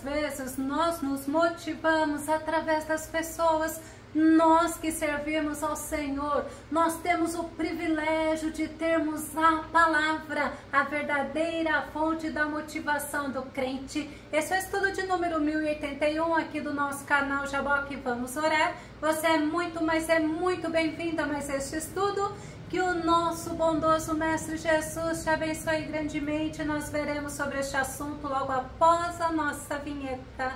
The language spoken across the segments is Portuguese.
vezes nós nos motivamos através das pessoas. Nós que servimos ao Senhor, nós temos o privilégio de termos a palavra, a verdadeira fonte da motivação do crente. Esse é o estudo de número 1081 aqui do nosso canal Jaboque Vamos Orar. Você é muito, mas é muito bem-vindo a mais este estudo. Que o nosso bondoso Mestre Jesus te abençoe grandemente. Nós veremos sobre este assunto logo após a nossa vinheta.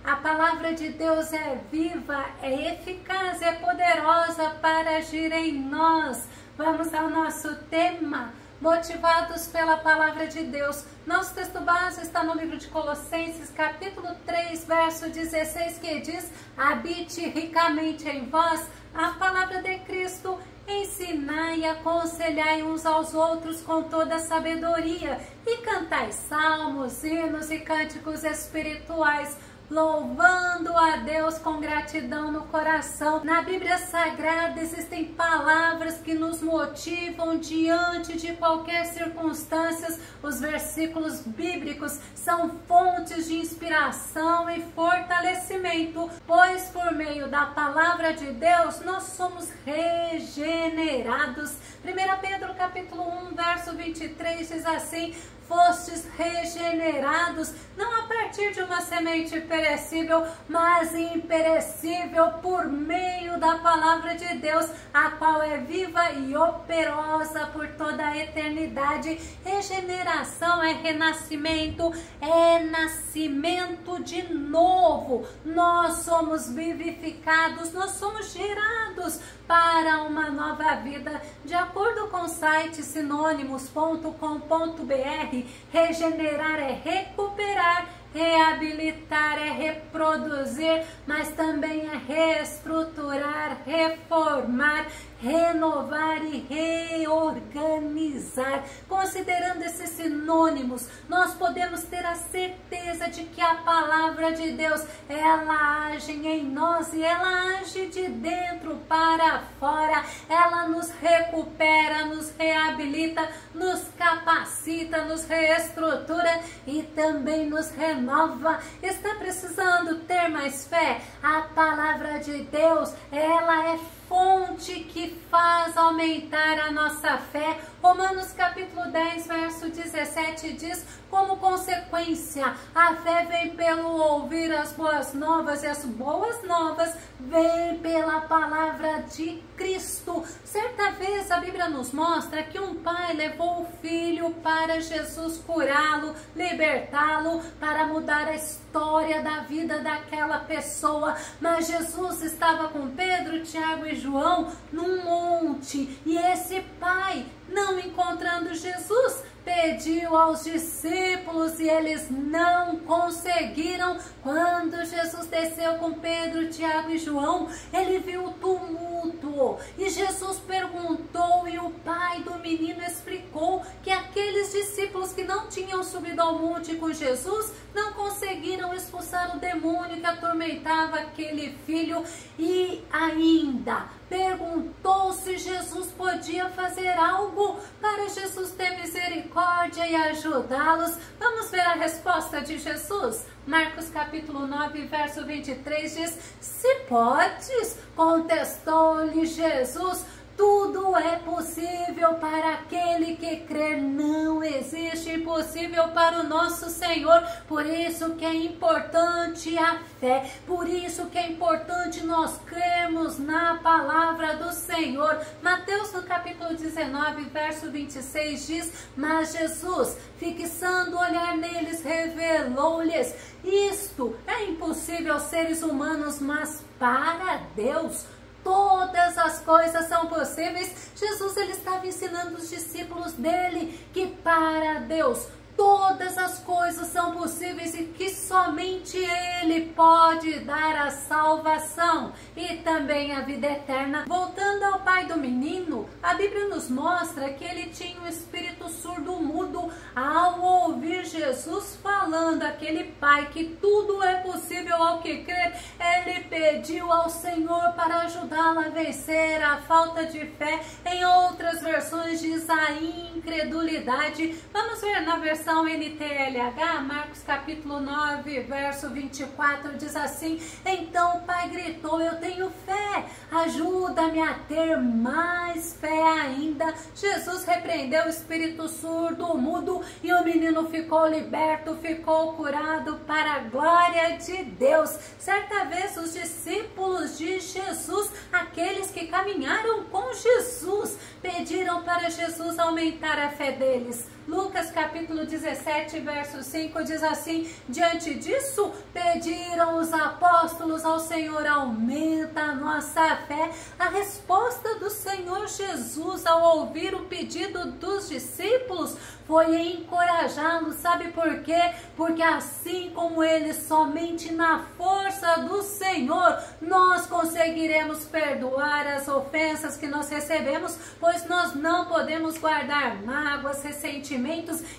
A palavra de Deus é viva, é eficaz, é poderosa para agir em nós. Vamos ao nosso tema, motivados pela palavra de Deus. Nosso texto base está no livro de Colossenses, capítulo 3, verso 16, que diz: habite ricamente em vós a palavra de Cristo, ensinai e aconselhai uns aos outros com toda a sabedoria, e cantai salmos, hinos e cânticos espirituais, louvando a Deus com gratidão no coração. Na Bíblia Sagrada existem palavras que nos motivam diante de qualquer circunstância. Os versículos bíblicos são fontes de inspiração e fortalecimento, pois por meio da palavra de Deus nós somos regenerados. 1 Pedro capítulo 1, verso 23 diz assim: fostes regenerados, não a partir de uma semente perecível, mas imperecível, por meio da palavra de Deus, a qual é viva e operosa por toda a eternidade. Regeneração é renascimento, é nascimento de novo. Nós somos vivificados, nós somos gerados para uma nova vida. De acordo com o site sinônimos.com.br, regenerar é recuperar, reabilitar é reproduzir, mas também é reestruturar, reformar, renovar e reorganizar. Considerando esses sinônimos, nós podemos ter a certeza de que a palavra de Deus, ela age em nós e ela age de dentro para fora. Ela nos recupera, nos reabilita, nos capacita, nos reestrutura e também nos renova. Está precisando ter mais fé? A palavra de Deus, ela é fonte que faz aumentar a nossa fé. Romanos capítulo 10, verso 17 diz: como consequência, a fé vem pelo ouvir as boas novas, e as boas novas vêm pela palavra de Cristo. Certa vez a Bíblia nos mostra que um pai levou o filho para Jesus curá-lo, libertá-lo, para mudar a história da vida daquela pessoa. Mas Jesus estava com Pedro, Tiago e João num monte, e esse pai, não encontrando Jesus, pediu aos discípulos e eles não conseguiram. Quando Jesus desceu com Pedro, Tiago e João, ele viu o tumulto e Jesus perguntou, e o pai do menino explicou que aqueles discípulos que não tinham subido ao monte com Jesus não conseguiram expulsar o demônio que atormentava aquele filho, e ainda perguntou se Jesus podia fazer algo para Jesus ter misericórdia e ajudá-los. Vamos ver a resposta de Jesus? Marcos capítulo 9, verso 23 diz: se podes, contestou-lhe Jesus, tudo é possível para aquele que crê. Não existe impossível para o nosso Senhor. Por isso que é importante a fé. Por isso que é importante nós crermos na palavra do Senhor. Mateus no capítulo 19, verso 26 diz: mas Jesus, fixando o olhar neles, revelou-lhes: isto é impossível aos seres humanos, mas para Deus todas as coisas são possíveis. Jesus, ele estava ensinando os discípulos dele que para Deus todas as coisas são possíveis e que somente Ele pode dar a salvação. E também a vida eterna. Voltando ao pai do menino, a Bíblia nos mostra que ele tinha um espírito surdo-mudo. Ao ouvir Jesus falando, aquele pai, que tudo é possível ao que crer, ele pediu ao Senhor para ajudá-lo a vencer a falta de fé. Em outras versões diz a incredulidade. Vamos ver na versão NTLH, Marcos capítulo 9, verso 24, diz assim: então o pai gritou, eu tenho fé, ajuda-me a ter mais fé ainda. Jesus repreendeu o espírito surdo, mudo, e o menino ficou liberto, ficou curado para a glória de Deus. Certa vez os discípulos de Jesus, aqueles que caminharam com Jesus, pediram para Jesus aumentar a fé deles. Lucas capítulo 17, verso 5 diz assim: diante disso, pediram os apóstolos ao Senhor, aumenta a nossa fé. A resposta do Senhor Jesus ao ouvir o pedido dos discípulos foi encorajá-los. Sabe por quê? Porque assim como eles, somente na força do Senhor, nós conseguiremos perdoar as ofensas que nós recebemos, pois nós não podemos guardar mágoas, ressentimentos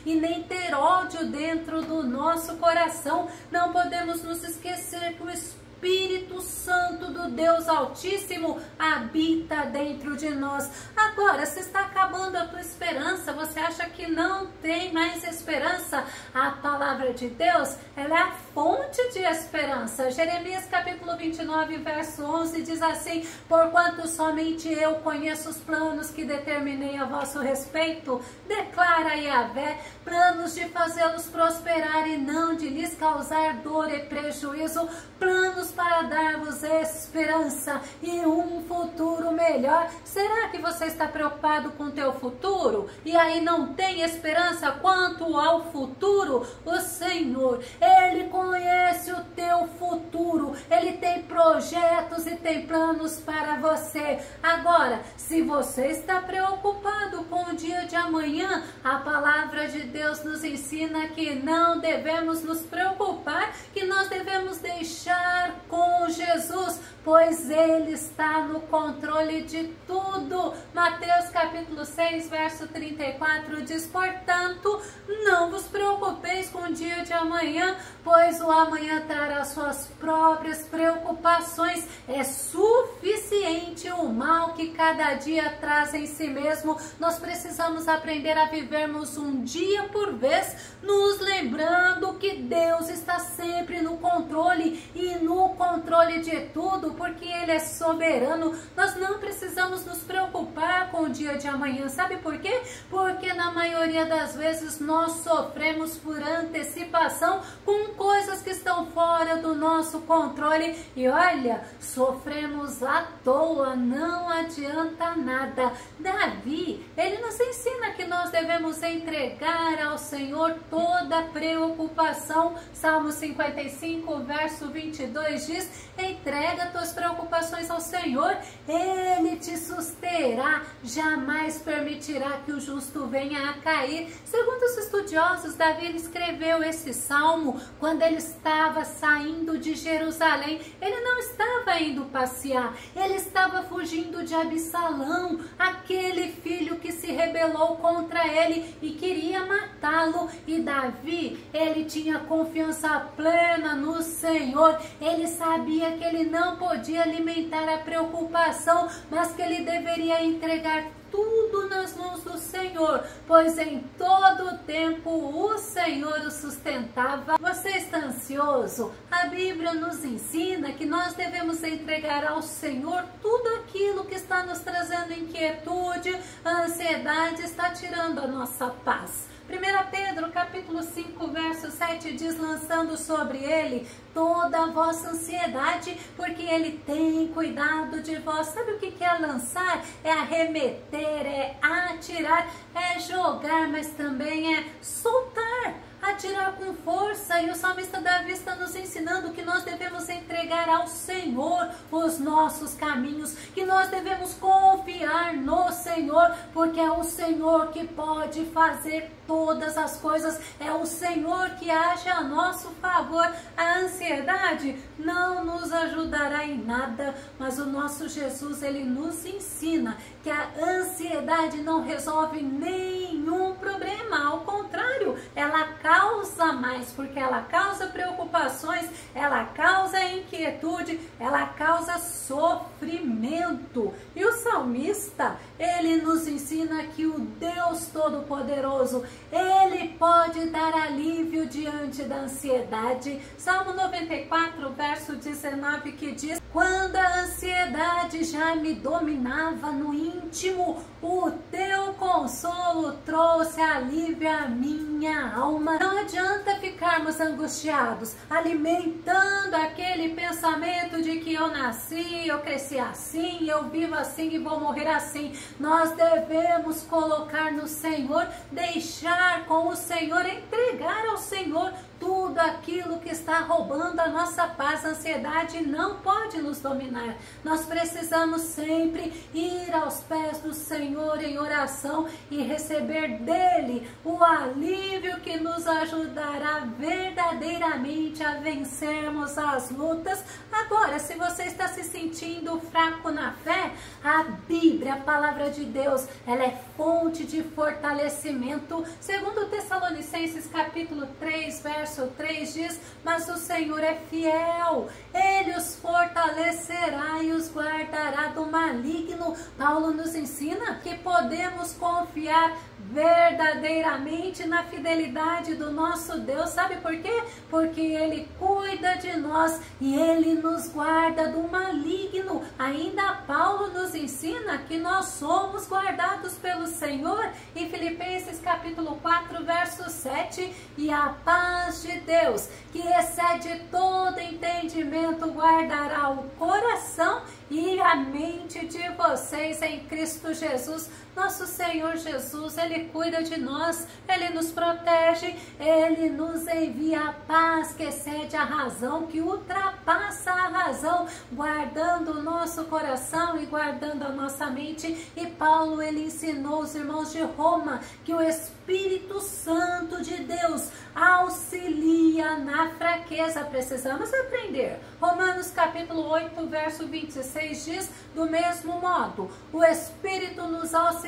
e nem ter ódio dentro do nosso coração. Não podemos nos esquecer que o Espírito Santo do Deus Altíssimo habita dentro de nós. Agora, se está acabando a tua esperança, você acha que não tem mais esperança? A palavra de Deus, ela é a fonte de esperança. Jeremias capítulo 29, verso 11 diz assim: porquanto somente eu conheço os planos que determinei a vosso respeito, declara Yahvé, planos de fazê-los prosperar e não de lhes causar dor e prejuízo, planos para dar-vos esperança e um futuro melhor. Será que você está preocupado com o teu futuro e aí não tem esperança quanto ao futuro? O Senhor, Ele conhece o teu futuro, Ele tem projetos e tem planos para você. Agora, se você está preocupado com o dia de amanhã, a palavra de Deus nos ensina que não devemos nos preocupar, que nós devemos deixar com Jesus, pois Ele está no controle de tudo. Mateus capítulo 6, verso 34 diz: portanto, não vos preocupeis com o dia de amanhã, pois o amanhã trará suas próprias preocupações. É suficiente o mal que cada dia traz em si mesmo. Nós precisamos aprender a vivermos um dia por vez, nos lembrando que Deus está sempre no controle e no controle de tudo, porque Ele é soberano. Nós não precisamos nos preocupar com o dia de amanhã. Sabe por quê? Porque na maioria das vezes nós sofremos por antecipação com coisas que estão fora do nosso controle e olha, sofremos à toa, não adianta nada. Davi, ele nos ensina que nós devemos entregar ao Senhor toda a preocupação. Salmo 55, verso 22 diz: entrega tuas preocupações ao Senhor, Ele te susterá, jamais permitirá que o justo venha a cair. Segundo os estudiosos, Davi escreveu esse salmo quando ele estava saindo de Jerusalém. Ele não estava indo passear, ele estava fugindo de Absalão, aquele filho que se rebelou contra ele e queria matá-lo. E Davi, ele tinha confiança plena no Senhor. Ele sabia que ele não podia alimentar a preocupação, mas que ele deveria entregar tudo nas mãos do Senhor, pois em todo o tempo o Senhor o sustentava. Você está ansioso? A Bíblia nos ensina que nós devemos entregar ao Senhor tudo aquilo que está nos trazendo inquietude, a ansiedade, está tirando a nossa paz. 1 Pedro capítulo 5, verso 7 diz: lançando sobre Ele toda a vossa ansiedade, porque Ele tem cuidado de vós. Sabe o que é lançar? É arremeter, é atirar, é jogar, mas também é soltar. a tirar com força. E o salmista Davi está nos ensinando que nós devemos entregar ao Senhor os nossos caminhos, que nós devemos confiar no Senhor, porque é o Senhor que pode fazer todas as coisas, é o Senhor que age a nosso favor. A ansiedade não nos ajudará em nada, mas o nosso Jesus, ele nos ensina que a ansiedade não resolve nenhum problema, ao contrário, ela causa mais, porque ela causa preocupações, ela causa inquietude, ela causa sofrimento. E o salmista, ele nos ensina que o Deus Todo-Poderoso, ele pode dar alívio diante da ansiedade. Salmo 94, verso 19, que diz: quando a ansiedade já me dominava no íntimo, o teu consolo trouxe alívio à minha alma. Não adianta ficarmos angustiados, alimentando aquele pensamento de que eu nasci, eu cresci assim, eu vivo assim e vou morrer assim. Nós devemos colocar no Senhor, deixar com o Senhor, entregar ao Senhor tudo aquilo que está roubando a nossa paz. A ansiedade não pode nos dominar. Nós precisamos sempre ir aos pés do Senhor em oração e receber dele o alívio que nos ajudará verdadeiramente a vencermos as lutas. Agora, se você está se sentindo fraco na fé, a Bíblia, a palavra de Deus, ela é fonte de fortalecimento. Segundo Tessalonicenses capítulo 3, verso 3 diz: mas o Senhor é fiel, ele os fortalecerá e os guardará do maligno. Paulo nos ensina que podemos confiar verdadeiramente na fidelidade do nosso Deus. Sabe por quê? Porque ele cuida de nós e ele nos guarda do maligno. Ainda Paulo nos ensina que nós somos guardados pelo Senhor em Filipenses capítulo 4, verso 7, e a paz de Deus, que excede todo entendimento, guardará o coração e a mente de vocês em Cristo Jesus. Nosso Senhor Jesus, ele cuida de nós, ele nos protege, ele nos envia a paz que excede a razão, que ultrapassa a razão, guardando o nosso coração e guardando a nossa mente. E Paulo, ele ensinou os irmãos de Roma que o Espírito Santo de Deus auxilia na fraqueza. Precisamos aprender. Romanos capítulo 8, verso 26 diz: do mesmo modo, o Espírito nos auxilia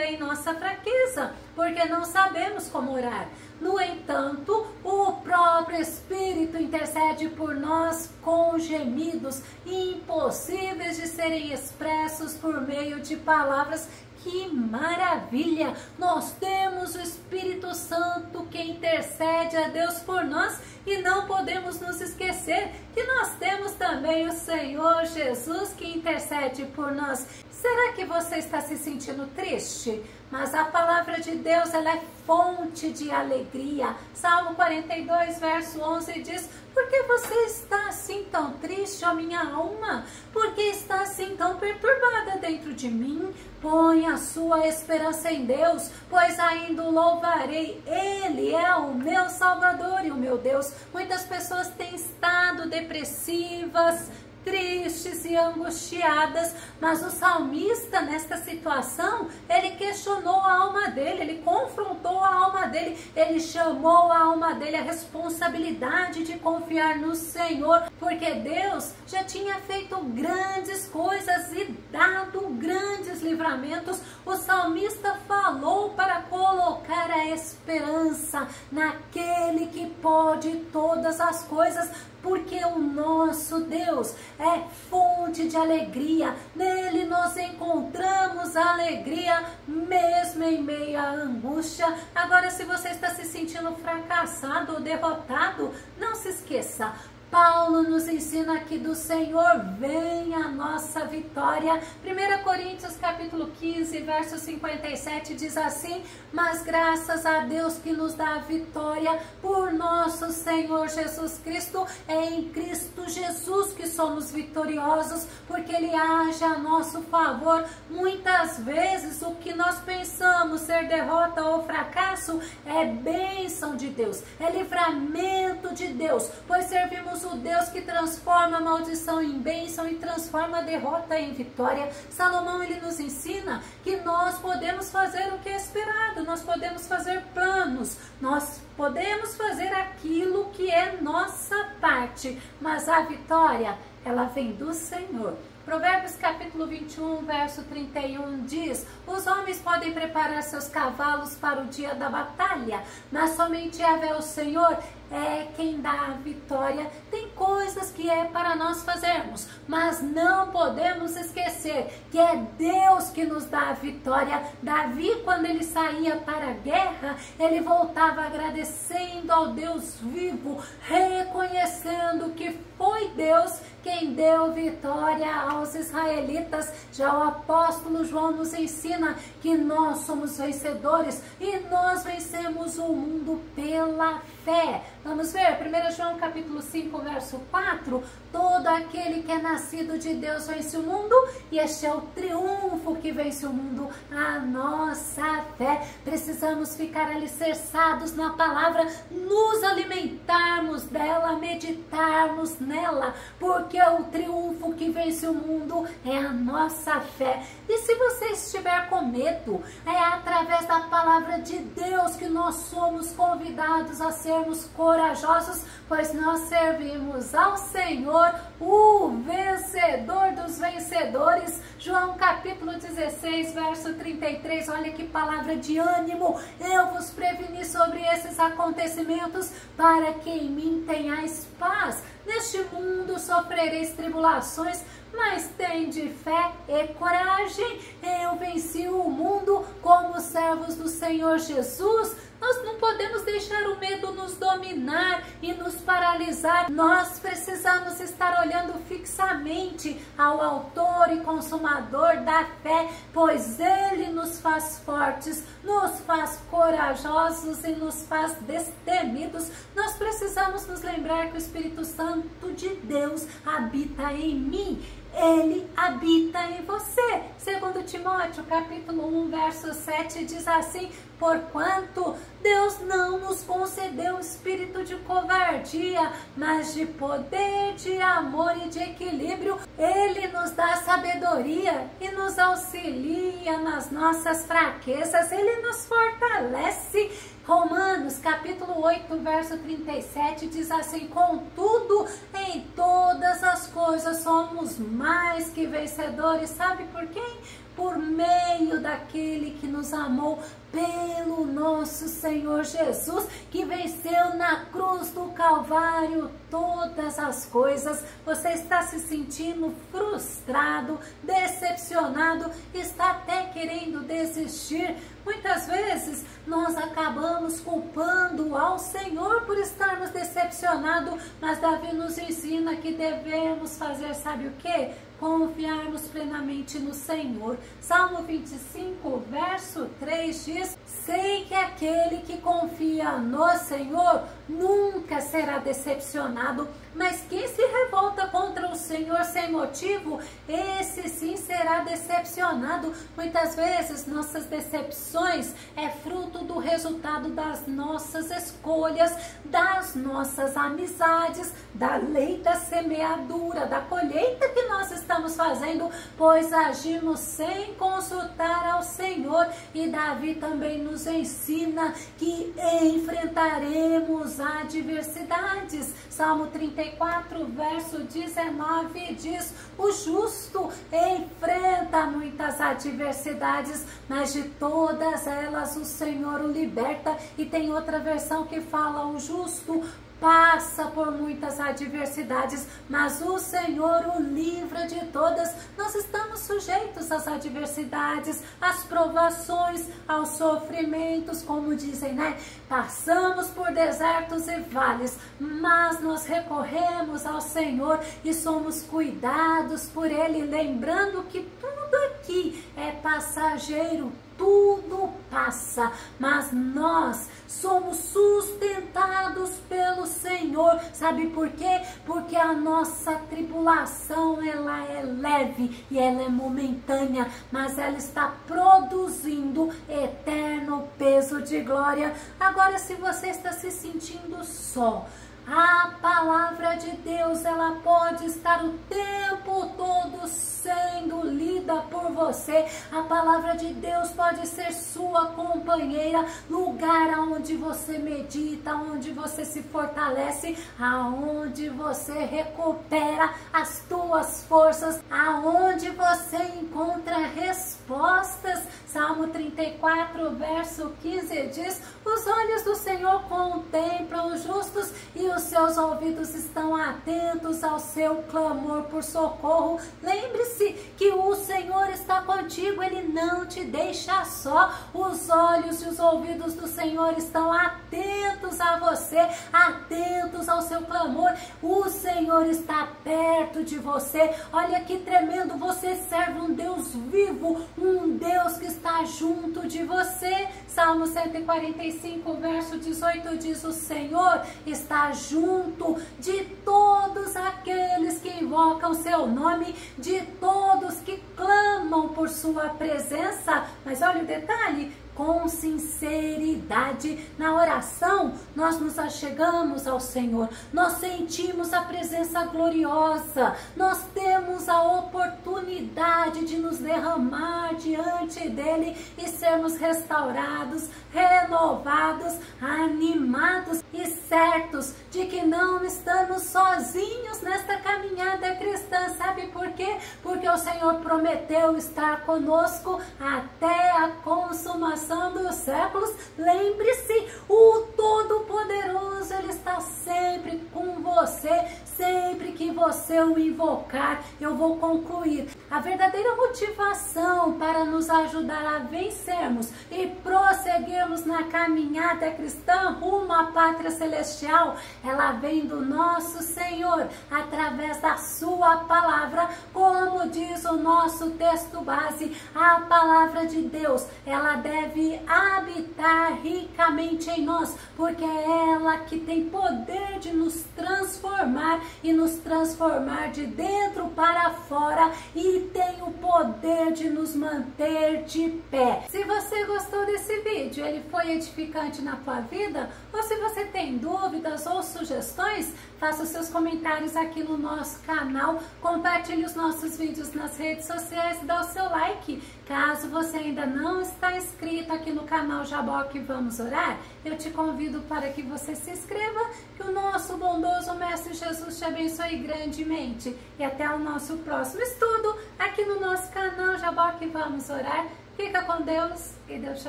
em nossa fraqueza, porque não sabemos como orar. No entanto, o próprio Espírito intercede por nós com gemidos impossíveis de serem expressos por meio de palavras. Que maravilha! Nós temos o Espírito Santo que intercede a Deus por nós, e não podemos nos esquecer que nós temos também o Senhor Jesus que intercede por nós. Será que você está se sentindo triste? Mas a palavra de Deus, ela é fonte de alegria. Salmo 42, verso 11 diz: por que você está assim tão triste, ó minha alma? Por que está assim tão perturbada dentro de mim? Põe a sua esperança em Deus, pois ainda o louvarei. Ele é o meu Salvador e o meu Deus. Muitas pessoas têm estado depressivas, tristes e angustiadas, mas o salmista, nesta situação, ele questionou a alma dele, ele confrontou a alma dele, ele chamou a alma dele à responsabilidade de confiar no Senhor, porque Deus já tinha feito grandes coisas e dado grandes livramentos. O salmista falou para colocar a esperança naquele que pode todas as coisas, porque o nosso Deus é fonte de alegria. Nele nós encontramos alegria, mesmo em meio à angústia. Agora, se você está se sentindo fracassado ou derrotado, não se esqueça. Paulo nos ensina que do Senhor vem a nossa vitória. 1 Coríntios capítulo 15, verso 57 diz assim: mas graças a Deus que nos dá a vitória por nosso Senhor Jesus Cristo. É em Cristo Jesus que somos vitoriosos, porque Ele age a nosso favor. Muitas vezes o que nós pensamos ser derrota ou fracasso é bênção de Deus, é livramento de Deus, pois servimos o Deus que transforma a maldição em bênção e transforma a derrota em vitória. Salomão, ele nos ensina que nós podemos fazer o que é esperado, nós podemos fazer planos, nós podemos fazer aquilo que é nossa parte, mas a vitória, ela vem do Senhor. Provérbios capítulo 21, verso 31 diz: os homens podem preparar seus cavalos para o dia da batalha, mas somente Yahvé, o Senhor, é quem dá a vitória. Tem coisas que é para nós fazermos, mas não podemos esquecer que é Deus que nos dá a vitória. Davi, quando ele saía para a guerra, ele voltava agradecendo ao Deus vivo, reconhecendo que foi Deus quem deu vitória aos israelitas. Já o apóstolo João nos ensina que nós somos vencedores e nós vencemos o mundo pela fé. Vamos ver, 1 João capítulo 5, verso 4, todo aquele que é nascido de Deus vence o mundo, e este é o triunfo que vence o mundo, a nossa fé. Precisamos ficar alicerçados na palavra, nos alimentarmos dela, meditarmos nela, porque o triunfo que vence o mundo é a nossa fé. E se você estiver com medo, é através da palavra de Deus que nós somos convidados a sermos corajosos, pois nós servimos ao Senhor, o vencedor dos vencedores. João capítulo 16, verso 33, olha que palavra de ânimo: eu vos preveni sobre esses acontecimentos, para que em mim tenhais paz. Neste mundo sofrereis tribulações, mas tende fé e coragem. Eu venci o mundo como servos do Senhor Jesus. Nós não podemos deixar o medo nos dominar e nos paralisar. Nós precisamos estar olhando fixamente ao autor e consumador da fé, pois Ele nos faz fortes, nos faz corajosos e nos faz destemidos. Nós precisamos nos lembrar que o Espírito Santo de Deus habita em mim. Ele habita em você. 2 Timóteo capítulo 1, verso 7 diz assim: porquanto Deus não nos concedeu espírito de covardia, mas de poder, de amor e de equilíbrio. Ele nos dá sabedoria e nos auxilia nas nossas fraquezas. Ele nos fortalece. Romanos capítulo 8, verso 37 diz assim: contudo, em todas as coisas somos mais que vencedores. Sabe por quem? Por meio daquele que nos amou, pelo nosso Senhor Jesus, que venceu na cruz do Calvário todas as coisas. Você está se sentindo frustrado, decepcionado, está até querendo desistir? Muitas vezes nós acabamos culpando ao Senhor por estarmos decepcionados, mas Davi nos ensina que devemos fazer, sabe o que? Confiarmos plenamente no Senhor. Salmo 25, verso 3 diz: sei que aquele que confia no Senhor nunca será decepcionado, mas quem se revolta contra o Senhor sem motivo, esse sim será decepcionado. Muitas vezes nossas decepções é fruto do resultado das nossas escolhas, das nossas amizades, da lei da semeadura, da colheita que nós estamos fazendo, pois agimos sem consultar ao Senhor. E Davi também nos ensina que enfrentaremos adversidades. Salmo 34, verso 19 diz: o justo enfrenta muitas adversidades, mas de todas elas o Senhor o liberta. E tem outra versão que fala: o justo passa por muitas adversidades, mas o Senhor o livra de todas. Nós estamos sujeitos às adversidades, às provações, aos sofrimentos, como dizem, né? Passamos por desertos e vales, mas nós recorremos ao Senhor e somos cuidados por Ele, lembrando que tudo aqui é passageiro, tudo passa, mas nós somos sustentados pelo Senhor. Sabe por quê? Porque a nossa tribulação, ela é leve e ela é momentânea, mas ela está produzindo eterno peso de glória. Agora, se você está se sentindo só, a palavra de Deus, ela pode estar o tempo todo sendo lida por você. A palavra de Deus pode ser sua companheira, lugar aonde você medita, onde você se fortalece, aonde você recupera as tuas forças, aonde você encontra respostas. Salmo 34, verso 15 diz: os olhos do Senhor contemplam os justos e os seus ouvidos estão atentos ao seu clamor por socorro. Lembre-se que o Senhor está contigo, Ele não te deixa só. Os olhos e os ouvidos do Senhor estão atentos a você, atentos ao seu clamor. O Senhor está perto de você. Olha que tremendo, você serve um Deus vivo, um Deus que está junto de você. Salmo 145, verso 18 diz: o Senhor está junto de todos aqueles que invocam seu nome, de todos que clamam por sua presença. Mas olha o detalhe: com sinceridade. Na oração, nós nos achegamos ao Senhor, nós sentimos a presença gloriosa, nós temos a oportunidade de nos derramar diante dele e sermos restaurados, renovados, animados e certos de que não estamos sozinhos nesta caminhada cristã. Sabe por quê? Porque o Senhor prometeu estar conosco até a consumação dos séculos. Lembre-se, o Todo-Poderoso, Ele está sempre com você. Sempre que você o invocar, eu vou concluir. A verdadeira motivação para nos ajudar a vencermos e prosseguirmos na caminhada cristã rumo à pátria celestial, ela vem do nosso Senhor, através da sua palavra. Como diz o nosso texto base, a palavra de Deus, ela deve habitar ricamente em nós, porque é ela que tem poder de nos transformar e nos transformar de dentro para fora, e tem o poder de nos manter de pé. Se você gostou desse vídeo, ele foi edificante na tua vida, ou se você tem dúvidas ou sugestões, faça os seus comentários aqui no nosso canal, compartilhe os nossos vídeos nas redes sociais e dá o seu like. Caso você ainda não está inscrito aqui no canal Jaboque Vamos Orar, eu te convido para que você se inscreva, que o nosso bondoso Mestre Jesus te abençoe grandemente. E até o nosso próximo estudo aqui no nosso canal Jaboque Vamos Orar. Fica com Deus e Deus te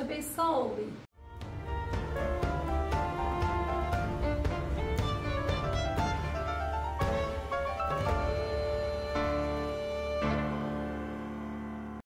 abençoe.